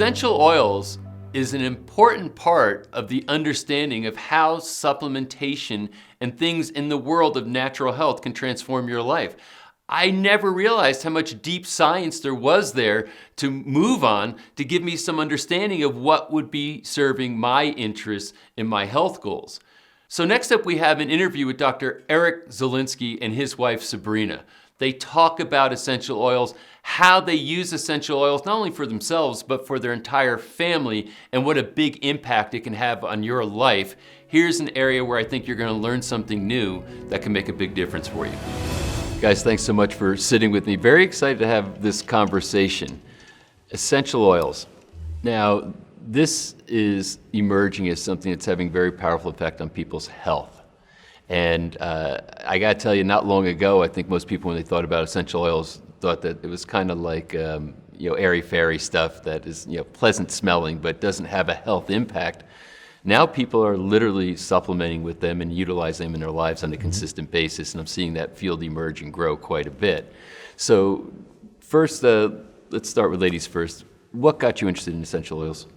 Essential oils is an important part of the understanding of how supplementation and things in the world of natural health can transform your life. I never realized how much deep science there was there to move on to give me some understanding of what would be serving my interests in my health goals. So next up we have an interview with Dr. Eric Zielinski and his wife Sabrina. They talk about essential oils, how they use essential oils not only for themselves but for their entire family, and what a big impact it can have on your life. Here's an area where I think you're going to learn something new that can make a big difference for you. Guys, thanks so much for sitting with me. Very excited to have this conversation. Essential oils. Now, this is emerging as something that's having very powerful effect on people's health. And I got to tell you, not long ago, I think most people, when they thought about essential oils, thought that it was kind of like airy-fairy stuff that is pleasant smelling but doesn't have a health impact. Now people are literally supplementing with them and utilizing them in their lives on a consistent basis, and I'm seeing that field emerge and grow quite a bit. So first, let's start with ladies first. What got you interested in essential oils?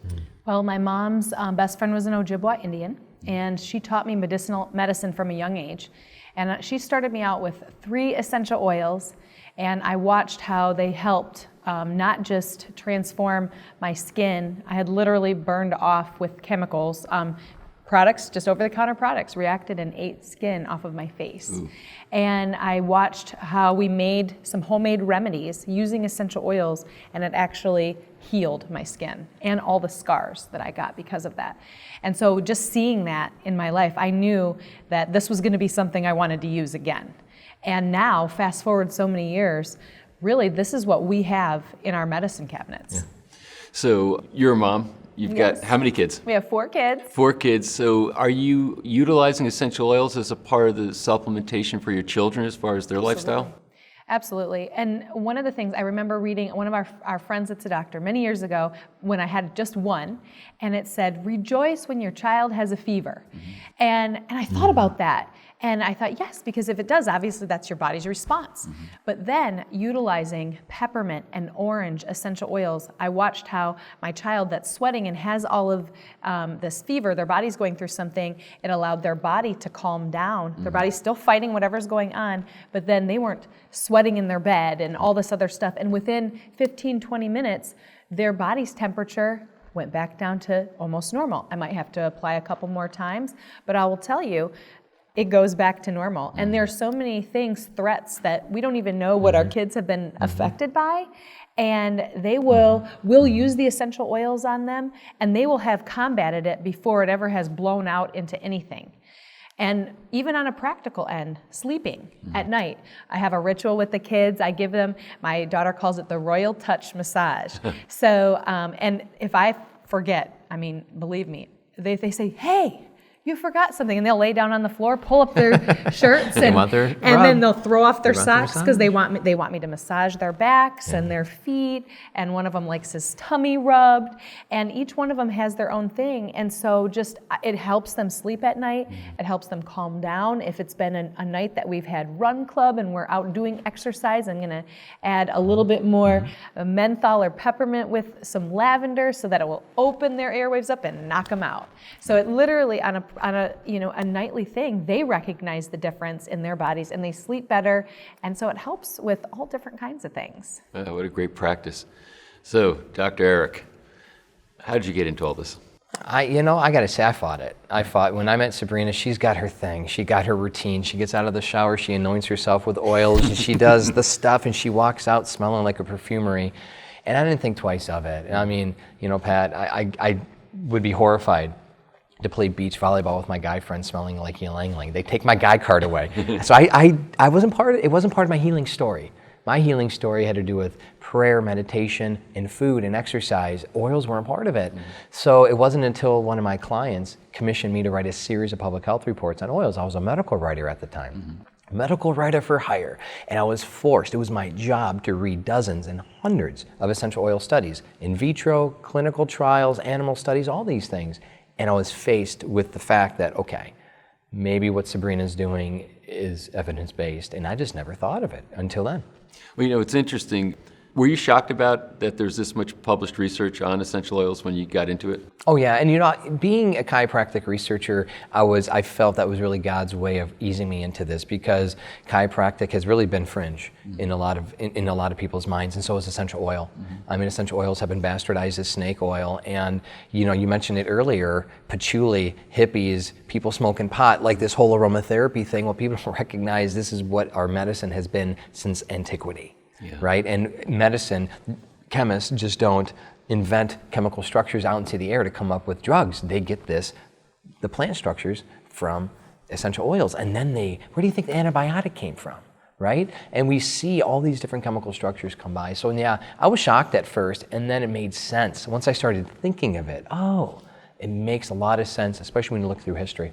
Well, my mom's best friend was an Ojibwa Indian, and she taught me medicine from a young age. And she started me out with 3 essential oils, and I watched how they helped not just transform my skin. I had literally burned off with chemicals. Products, just over-the-counter products, reacted and ate skin off of my face. Ooh. And I watched how we made some homemade remedies using essential oils, and it actually healed my skin and all the scars that I got because of that. And so just seeing that in my life, I knew that this was going to be something I wanted to use again. And now, fast forward so many years, really this is what we have in our medicine cabinets. Yeah. So you're a mom. You've got how many kids? We have 4 kids. 4 kids. So are you utilizing essential oils as a part of the supplementation for your children as far as their lifestyle? Absolutely. And one of the things I remember reading, one of our friends that's a doctor many years ago when I had just one, and it said, rejoice when your child has a fever. Mm-hmm. And I thought about that. And I thought, yes, because if it does, obviously that's your body's response. Mm-hmm. But then utilizing peppermint and orange essential oils, I watched how my child that's sweating and has all of this fever, their body's going through something, it allowed their body to calm down. Mm-hmm. Their body's still fighting whatever's going on, but then they weren't sweating in their bed and all this other stuff. And within 15, 20 minutes, their body's temperature went back down to almost normal. I might have to apply a couple more times, but I will tell you, it goes back to normal. And there are so many threats that we don't even know what our kids have been affected by. And they will use the essential oils on them, and they will have combated it before it ever has blown out into anything. And even on a practical end, sleeping at night. I have a ritual with the kids. I give them, my daughter calls it the royal touch massage. So, and if I forget, I mean, believe me, they say, hey, you forgot something, and they'll lay down on the floor, pull up their shirts, and then they'll throw off their socks because they want me to massage their backs and their feet, and one of them likes his tummy rubbed, and each one of them has their own thing, and so just it helps them sleep at night. It helps them calm down. If it's been a night that we've had run club and we're out doing exercise, I'm going to add a little bit more menthol or peppermint with some lavender so that it will open their airwaves up and knock them out. So it literally on a nightly thing, they recognize the difference in their bodies and they sleep better, and so it helps with all different kinds of things. What a great practice. So, Dr. Eric, how did you get into all this? I gotta say, I fought when I met Sabrina. She's got her thing. She got her routine. She gets out of the shower, she anoints herself with oils, and she does the stuff, and she walks out smelling like a perfumery. And I didn't think twice of it. I mean, Pat, I would be horrified to play beach volleyball with my guy friends smelling like ylang ylang. They take my guy card away. So it wasn't part of my healing story. My healing story had to do with prayer, meditation, and food and exercise. Oils weren't part of it. Mm-hmm. So it wasn't until one of my clients commissioned me to write a series of public health reports on oils. I was a medical writer at the time. Mm-hmm. Medical writer for hire. And I was forced, it was my job to read dozens and hundreds of essential oil studies, in vitro, clinical trials, animal studies, all these things. And I was faced with the fact that, okay, maybe what Sabrina's doing is evidence-based, and I just never thought of it until then. Well, it's interesting. Were you shocked about that there's this much published research on essential oils when you got into it? Oh yeah, and being a chiropractic researcher, I felt that was really God's way of easing me into this, because chiropractic has really been fringe in a lot of people's minds, and so is essential oil. I mean, essential oils have been bastardized as snake oil, and you mentioned it earlier, patchouli, hippies, people smoking pot, like this whole aromatherapy thing. Well, people don't recognize this is what our medicine has been since antiquity. Yeah. Right? And medicine, chemists just don't invent chemical structures out into the air to come up with drugs. They get the plant structures from essential oils. And then where do you think the antibiotic came from? Right? And we see all these different chemical structures come by. So yeah, I was shocked at first, and then it made sense. Once I started thinking of it, it makes a lot of sense, especially when you look through history.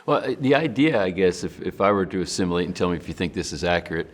Well, the idea, I guess, if I were to assimilate, and tell me if you think this is accurate,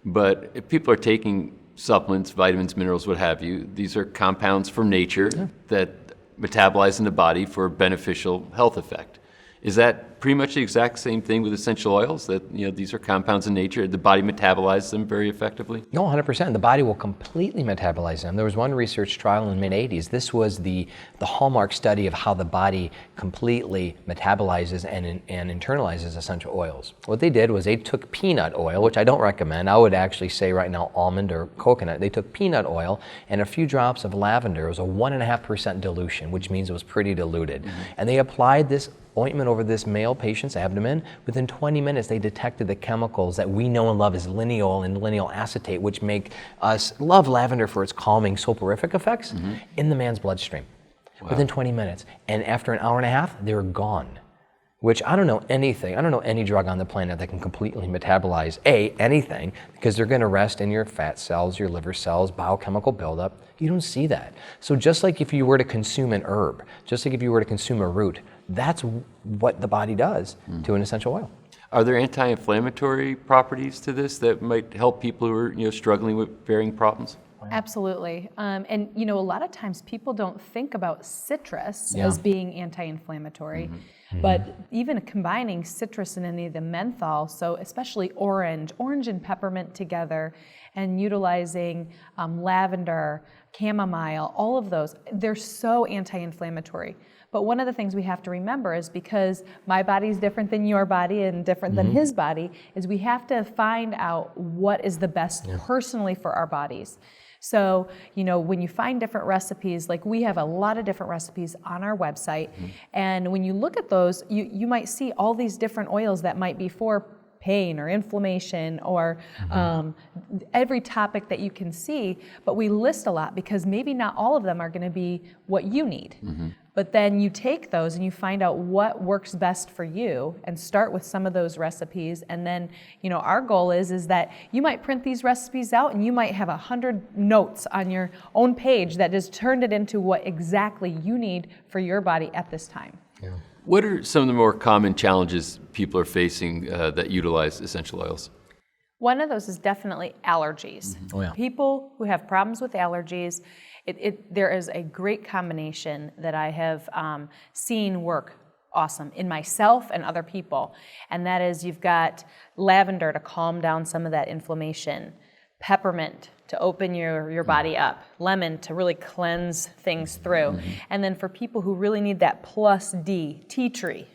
but if people are taking supplements, vitamins, minerals, what have you, these are compounds from nature that metabolize in the body for a beneficial health effect. Is that pretty much the exact same thing with essential oils, that these are compounds in nature, the body metabolizes them very effectively? No, 100%. The body will completely metabolize them. There was one research trial in the mid-'80s. This was the hallmark study of how the body completely metabolizes and internalizes essential oils. What they did was they took peanut oil, which I don't recommend. I would actually say right now almond or coconut. They took peanut oil and a few drops of lavender. It was a 1.5% dilution, which means it was pretty diluted. And they applied this ointment over this male patient's abdomen. Within 20 minutes, they detected the chemicals that we know and love as linalool and lineal acetate, which make us love lavender for its calming soporific effects in the man's bloodstream. Wow. Within 20 minutes. And after an hour and a half, they were gone. Which I don't know any drug on the planet that can completely metabolize anything, because they're going to rest in your fat cells, your liver cells, biochemical buildup. You don't see that. So just like if you were to consume an herb, just like if you were to consume a root, that's what the body does to an essential oil. Are there anti-inflammatory properties to this that might help people who are struggling with varying problems? Absolutely. And a lot of times people don't think about citrus as being anti-inflammatory, but even combining citrus and any of the menthol, so especially orange and peppermint together, and utilizing lavender, chamomile, all of those, they're so anti-inflammatory. But one of the things we have to remember is, because my body is different than your body and different than his body, is we have to find out what is the best personally for our bodies. So, when you find different recipes, like we have a lot of different recipes on our website, and when you look at those, you might see all these different oils that might be for pain or inflammation or every topic that you can see, but we list a lot because maybe not all of them are going to be what you need. But then you take those and you find out what works best for you and start with some of those recipes. And then, our goal is that you might print these recipes out and you might have 100 notes on your own page that has turned it into what exactly you need for your body at this time. Yeah. What are some of the more common challenges people are facing that utilize essential oils? One of those is definitely allergies. Oh, yeah. People who have problems with allergies, there is a great combination that I have seen work awesome in myself and other people, and that is you've got lavender to calm down some of that inflammation, peppermint to open your body up, lemon to really cleanse things through, and then for people who really need that plus D, tea tree,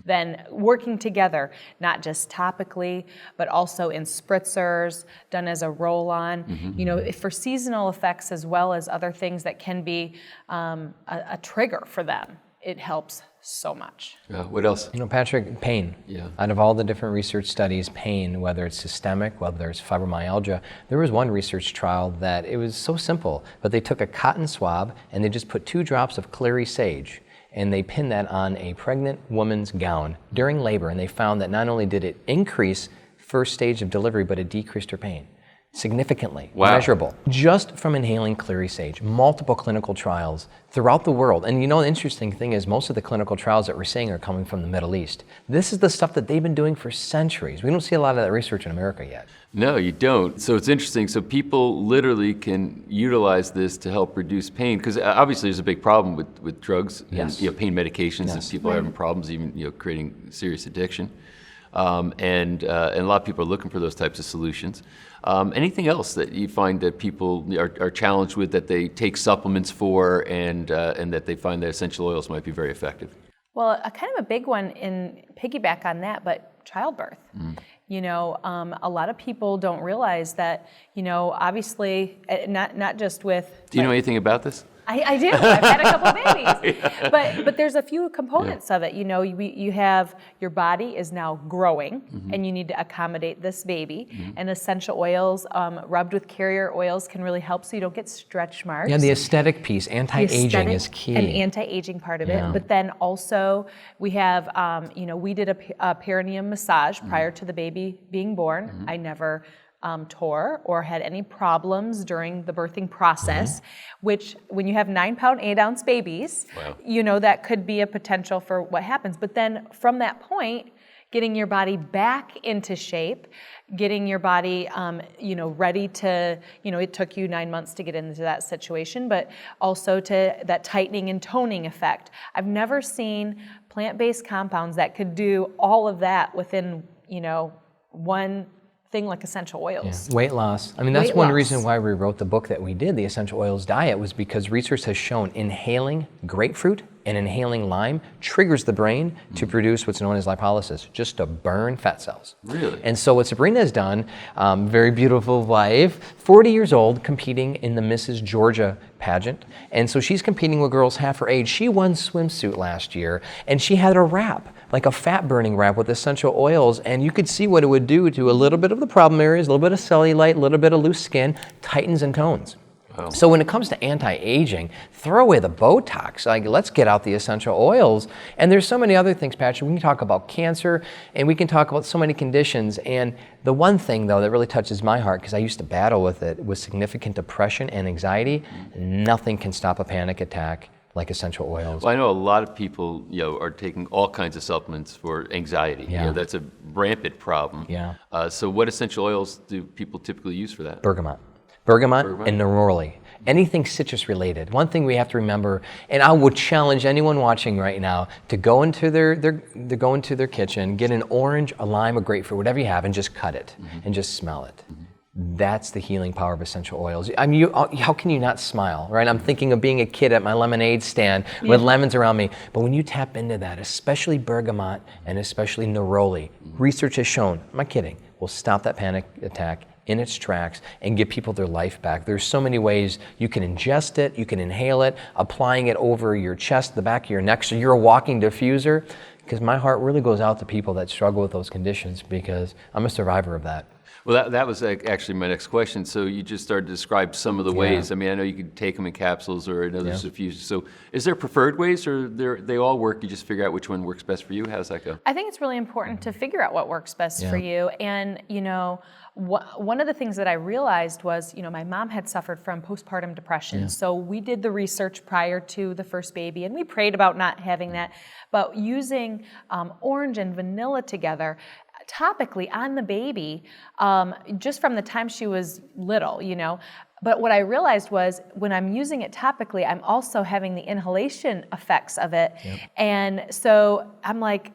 then working together, not just topically, but also in spritzers, done as a roll-on, for seasonal effects as well as other things that can be a trigger for them. It helps so much. What else? Patrick, pain. Yeah. Out of all the different research studies, pain, whether it's systemic, whether it's fibromyalgia, there was one research trial that it was so simple, but they took a cotton swab and they just put 2 drops of clary sage and they pinned that on a pregnant woman's gown during labor, and they found that not only did it increase first stage of delivery, but it decreased her pain. Significantly, measurable, just from inhaling clary sage. Multiple clinical trials throughout the world. And the interesting thing is most of the clinical trials that we're seeing are coming from the Middle East. This is the stuff that they've been doing for centuries. We don't see a lot of that research in America yet. No, you don't. So it's interesting. So people literally can utilize this to help reduce pain, because obviously there's a big problem with drugs and pain medications, and people are having problems even creating serious addiction. and a lot of people are looking for those types of solutions. Anything else that you find that people are challenged with that they take supplements for, and that they find that essential oils might be very effective? Well, kind of a big one in piggyback on that, but childbirth. You know, a lot of people don't realize that, you know, obviously, not just with... Do you know anything about this? I do. I've had a couple of babies. But there's a few components of it. You know, you have your body is now growing, and you need to accommodate this baby. And essential oils rubbed with carrier oils can really help so you don't get stretch marks. Yeah, the aesthetic piece, anti-aging is key. And anti-aging part of it. But then also we have, you know, we did a perineum massage prior to the baby being born. I never tore or had any problems during the birthing process, which when you have 9-pound, 8-ounce babies, you know, that could be a potential for what happens. But then from that point, getting your body back into shape, getting your body, you know, ready to, you know, it took you 9 months to get into that situation, but also to that tightening and toning effect. I've never seen plant-based compounds that could do all of that within, you know, one thing like essential oils. Yeah. Weight loss. I mean, that's one reason why we wrote the book that we did, the Essential Oils Diet, was because research has shown inhaling grapefruit and inhaling lime triggers the brain to produce what's known as lipolysis, just to burn fat cells. Really? And so what Sabrina has done, very beautiful wife, 40 years old, competing in the Mrs. Georgia pageant. And so she's competing with girls half her age. She won swimsuit last year, and she had a wrap, like a fat burning wrap with essential oils, and you could see what it would do to a little bit of the problem areas, a little bit of cellulite, a little bit of loose skin, tightens and tones. So when it comes to anti-aging, throw away the Botox. Like, let's get out the essential oils. And there's so many other things, Patrick. We can talk about cancer, and we can talk about so many conditions. And the one thing, though, that really touches my heart, because I used to battle with it, was significant depression and anxiety. Nothing can stop a panic attack like essential oils. Well, I know a lot of people, you know, are taking all kinds of supplements for anxiety. You know, that's a rampant problem. So what essential oils do people typically use for that? Bergamot and neroli. Anything citrus related. One thing we have to remember, and I would challenge anyone watching right now to go into their kitchen, get an orange, a lime, a grapefruit, whatever you have, and just cut it and just smell it. That's the healing power of essential oils. I mean, how can you not smile, right? I'm thinking of being a kid at my lemonade stand with lemons around me. But when you tap into that, especially bergamot and especially neroli, research has shown, I'm not kidding, will stop that panic attack in its tracks and give people their life back. There's so many ways you can ingest it, you can inhale it, applying it over your chest, the back of your neck, so you're a walking diffuser. Because my heart really goes out to people that struggle with those conditions, because I'm a survivor of that. Well, that was actually my next question. So you just started to describe some of the ways. I mean, I know you could take them in capsules or in other diffusers. So is there preferred ways, or they all work? You just figure out which one works best for you? How does that go? I think it's really important to figure out what works best for you. And, you know, one of the things that I realized was, you know, my mom had suffered from postpartum depression. So we did the research prior to the first baby, and we prayed about not having that. But using orange and vanilla together, topically on the baby, just from the time she was little, you know. But what I realized was when I'm using it topically, I'm also having the inhalation effects of it. And so I'm like,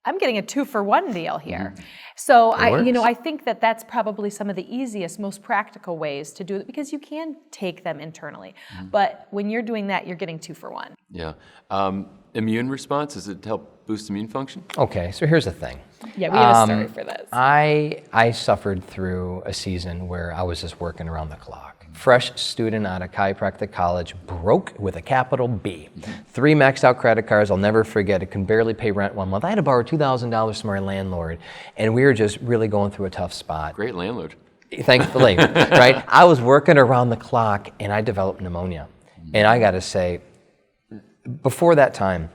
I'm getting a 2-for-1 deal here. So I think that that's probably some of the easiest, most practical ways to do it, because you can take them internally. But when you're doing that, you're getting 2-for-1. Yeah. Immune response, does it help boost immune function? Okay, so here's the thing. Yeah, we have a story for this. I suffered through a season where I was just working around the clock. Fresh student out of chiropractic college, broke with a capital B. 3 maxed out credit cards, I'll never forget it, could barely pay rent 1 month. I had to borrow $2,000 from our landlord, and we were just really going through a tough spot. Great landlord. Thankfully, right? I was working around the clock, and I developed pneumonia. And I gotta say, before that time,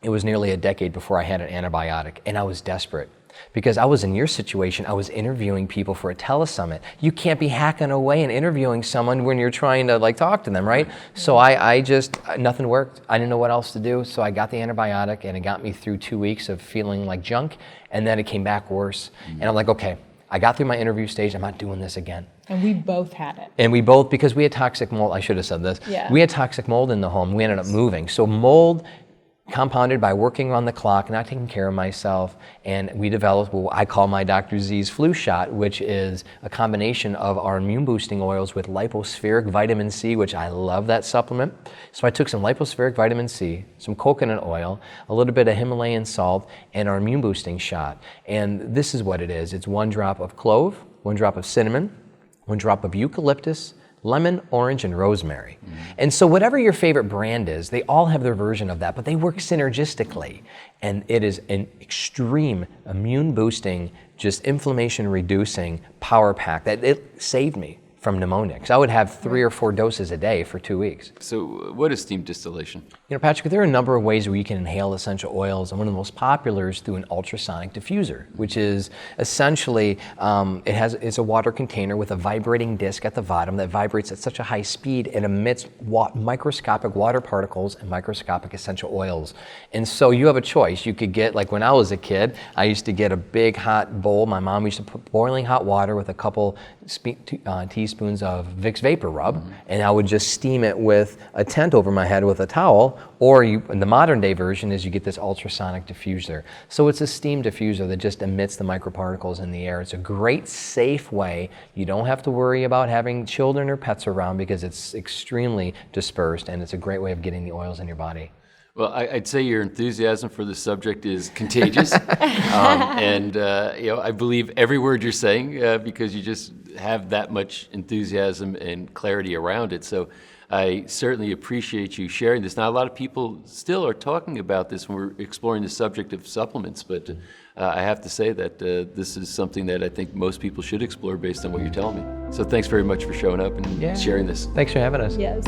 it was nearly a decade before I had an antibiotic, and I was desperate. Because I was in your situation, I was interviewing people for a telesummit. You can't be hacking away and interviewing someone when you're trying to talk to them, right? So I just, nothing worked. I didn't know what else to do, so I got the antibiotic, and it got me through 2 weeks of feeling like junk, and then it came back worse. And I'm like, okay, I got through my interview stage, I'm not doing this again. And we both had it. And we both, because we had toxic mold, I should have said this. We had toxic mold in the home, we ended up moving. So mold compounded by working on the clock, not taking care of myself, and we developed what I call my Dr. Z's flu shot, which is a combination of our immune boosting oils with lipospheric vitamin C, which I love that supplement. So I took some lipospheric vitamin C, some coconut oil, a little bit of Himalayan salt, and our immune boosting shot. And this is what it is. It's 1 drop of clove, 1 drop of cinnamon, 1 drop of eucalyptus, lemon, orange, and rosemary. And so whatever your favorite brand is, they all have their version of that, but they work synergistically. And it is an extreme immune boosting, just inflammation reducing power pack that it saved me from pneumonia. Because I would have 3 or 4 doses a day for 2 weeks. So what is steam distillation? You know, Patrick, there are a number of ways where you can inhale essential oils, and one of the most popular is through an ultrasonic diffuser, which is essentially, it's a water container with a vibrating disc at the bottom that vibrates at such a high speed it emits microscopic water particles and microscopic essential oils. And so you have a choice. You could get, like when I was a kid, I used to get a big hot bowl. My mom used to put boiling hot water with a couple teaspoons of Vicks Vapor Rub, and I would just steam it with a tent over my head with a towel, or in the modern day version is you get this ultrasonic diffuser. So it's a steam diffuser that just emits the microparticles in the air. It's a great, safe way. You don't have to worry about having children or pets around because it's extremely dispersed, and it's a great way of getting the oils in your body. Well, I'd say your enthusiasm for the subject is contagious, and I believe every word you're saying because you just have that much enthusiasm and clarity around it. So I certainly appreciate you sharing this. Not a lot of people still are talking about this when we're exploring the subject of supplements, but I have to say that this is something that I think most people should explore based on what you're telling me. So thanks very much for showing up and sharing this. Thanks for having us. Yes.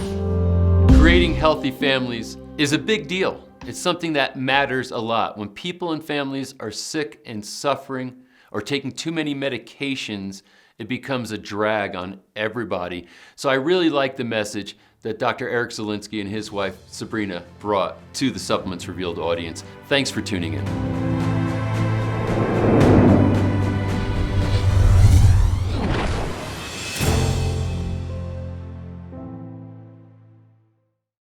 Creating healthy families is a big deal. It's something that matters a lot. When people and families are sick and suffering or taking too many medications, it becomes a drag on everybody. So I really like the message that Dr. Eric Zielinski and his wife, Sabrina, brought to the Supplements Revealed audience. Thanks for tuning in.